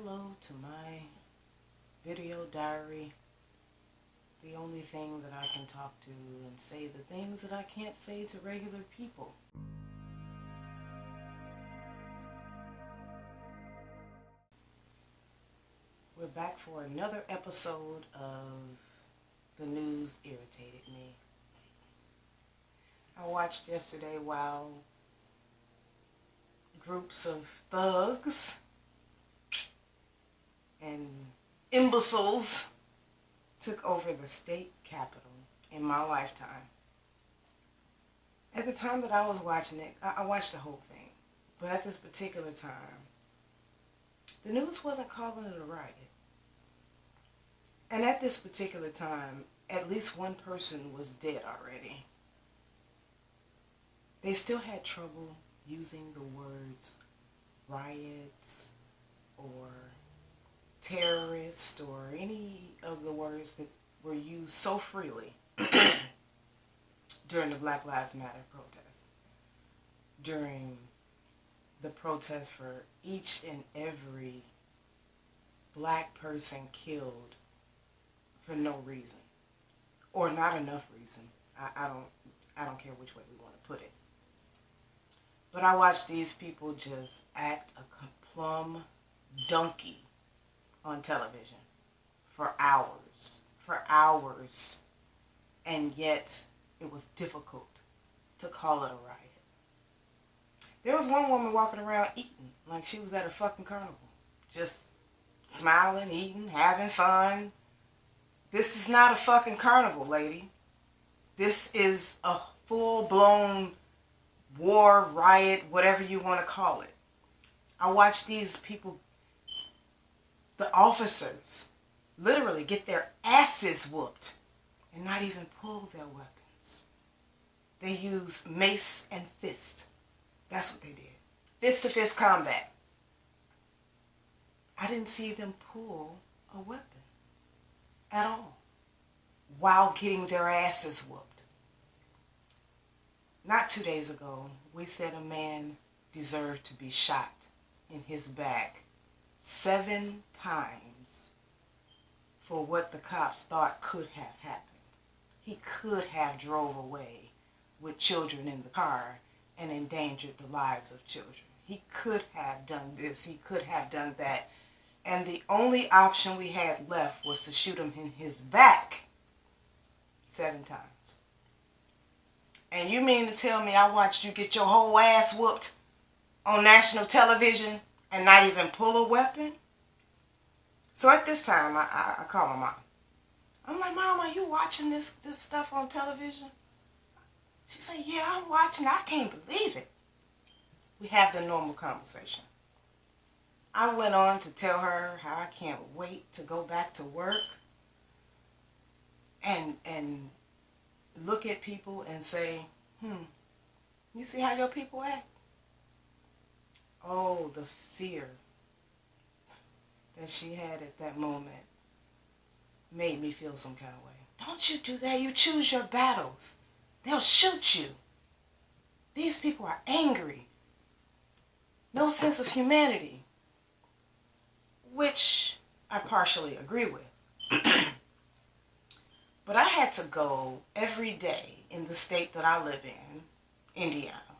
hello to my video diary, the only thing that I can talk to and say the things that I can't say to regular people. We're back for another episode of The News Irritated Me. I watched yesterday while groups of thugs and imbeciles took over the state capitol in my lifetime. At the time that I was watching it, I watched the whole thing, but at this particular time, the news wasn't calling it a riot. And at this particular time, at least one person was dead already. They still had trouble using the words riots or terrorist or any of the words that were used so freely during the Black Lives Matter protests, during the protest for each and every black person killed for no reason or not enough reason. I don't care which way we want to put it. But I watched these people just act a plumb donkey on television for hours, and yet it was difficult to call it a riot. There was one woman walking around eating like she was at a fucking carnival, just smiling, eating, having fun. This is not a fucking carnival, lady. This is a full-blown war, riot, whatever you want to call it. I watched these people, the officers, literally get their asses whooped and not even pull their weapons. They used mace and fist. That's what they did. Fist-to-fist combat. I didn't see them pull a weapon at all while getting their asses whooped. Not 2 days ago, we said a man deserved to be shot in his back 7 times for what the cops thought could have happened. He could have drove away with children in the car and endangered the lives of children. He could have done this. He could have done that. And the only option we had left was to shoot him in his back 7 times. And you mean to tell me I watched you get your whole ass whooped on national television and not even pull a weapon? So at this time, I call my mom. I'm like, Mom, are you watching this stuff on television? She said, yeah, I'm watching. I can't believe it. We have the normal conversation. I went on to tell her how I can't wait to go back to work and look at people and say, you see how your people act? Oh, the fear that she had at that moment made me feel some kind of way. Don't you do that. You choose your battles. They'll shoot you. These people are angry. No sense of humanity. Which I partially agree with. But I had to go every day in the state that I live in, Indiana,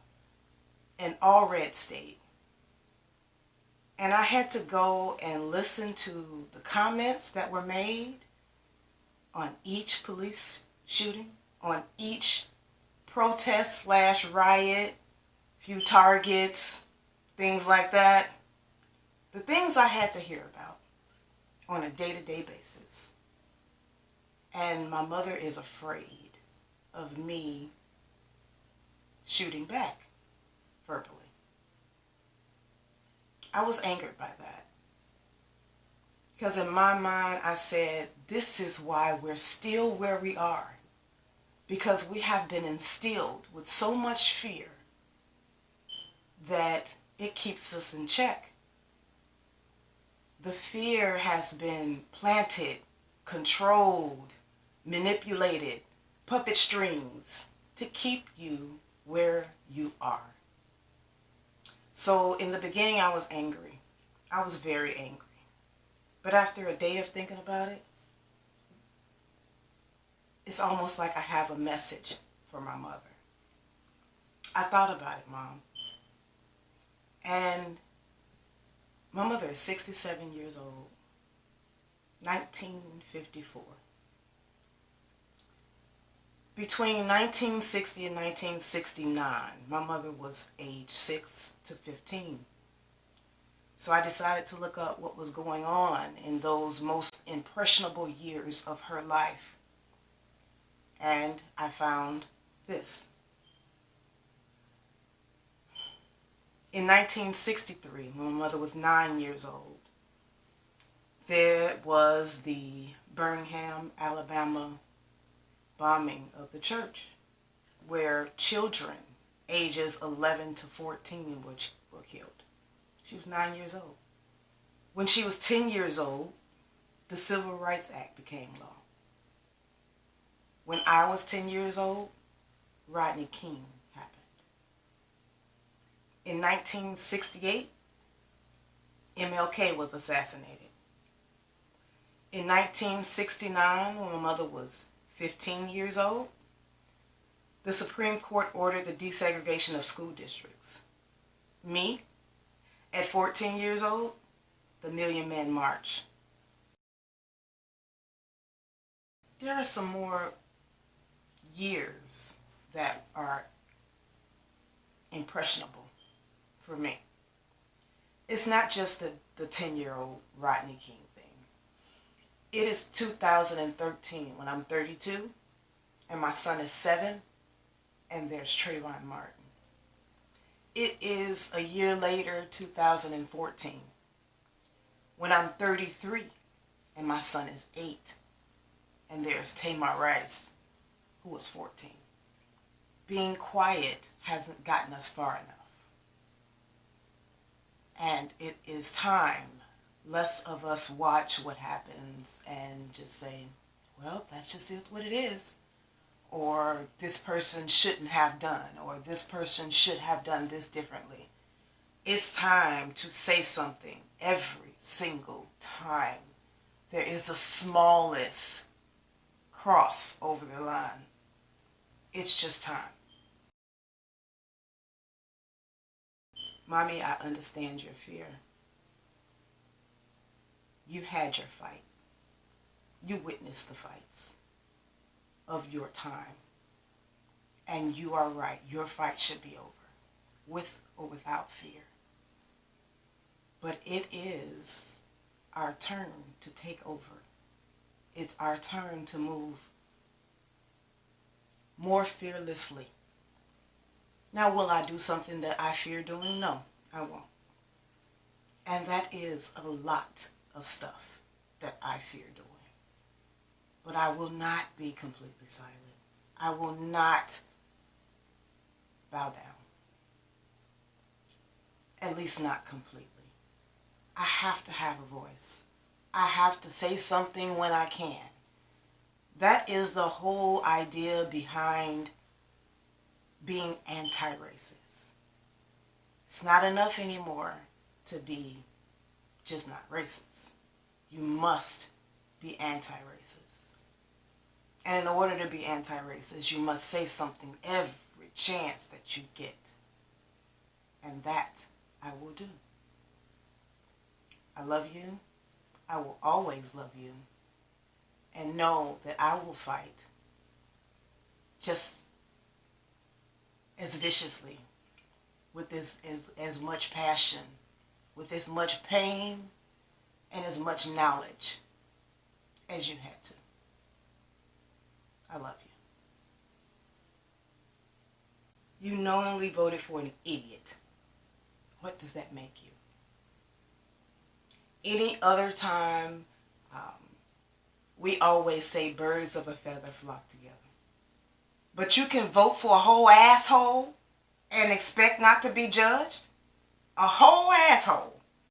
an all-red state. And I had to go and listen to the comments that were made on each police shooting, on each protest/riot, few targets, things like that. The things I had to hear about on a day-to-day basis. And my mother is afraid of me shooting back verbally. I was angered by that. Because in my mind, I said, this is why we're still where we are. Because we have been instilled with so much fear that it keeps us in check. The fear has been planted, controlled, manipulated, puppet strings to keep you where you are. So in the beginning, I was angry. I was very angry. But after a day of thinking about it, it's almost like I have a message for my mother. I thought about it, Mom. And my mother is 67 years old, 1954. Between 1960 and 1969, my mother was age 6 to 15. So I decided to look up what was going on in those most impressionable years of her life. And I found this. In 1963, when my mother was 9 years old, there was the Birmingham, Alabama bombing of the church, where children ages 11 to 14 were killed. She was 9 years old. When she was 10 years old, the Civil Rights Act became law. When I was 10 years old, Rodney King happened. In 1968, MLK was assassinated. In 1969, when my mother was 15 years old, the Supreme Court ordered the desegregation of school districts. Me, at 14 years old, the Million Man March. There are some more years that are impressionable for me. It's not just the 10-year-old Rodney King thing. It is 2013 when I'm 32 and my son is 7 and there's Trayvon Martin. It is a year later, 2014, when I'm 33 and my son is 8 and there's Tamir Rice, who was 14. Being quiet hasn't gotten us far enough. And it is time less of us watch what happens and just say, well, that's just what it is. Or this person shouldn't have done, or this person should have done this differently. It's time to say something every single time there is the smallest cross over the line. It's just time. Mommy, I understand your fear. You had your fight. You witnessed the fights of your time. And you are right. Your fight should be over, with or without fear. But it is our turn to take over. It's our turn to move more fearlessly. Now, will I do something that I fear doing? No, I won't. And that is a lot of stuff that I fear doing. But I will not be completely silent. I will not bow down. At least not completely. I have to have a voice. I have to say something when I can. That is the whole idea behind being anti-racist. It's not enough anymore to be just not racist. You must be anti-racist. And in order to be anti-racist, you must say something every chance that you get. And that I will do. I love you. I will always love you. And know that I will fight just as viciously, with as much passion, with as much pain, and as much knowledge as you had to. I love you. You knowingly voted for an idiot. What does that make you? Any other time, we always say birds of a feather flock together. But you can vote for a whole asshole and expect not to be judged? A whole asshole.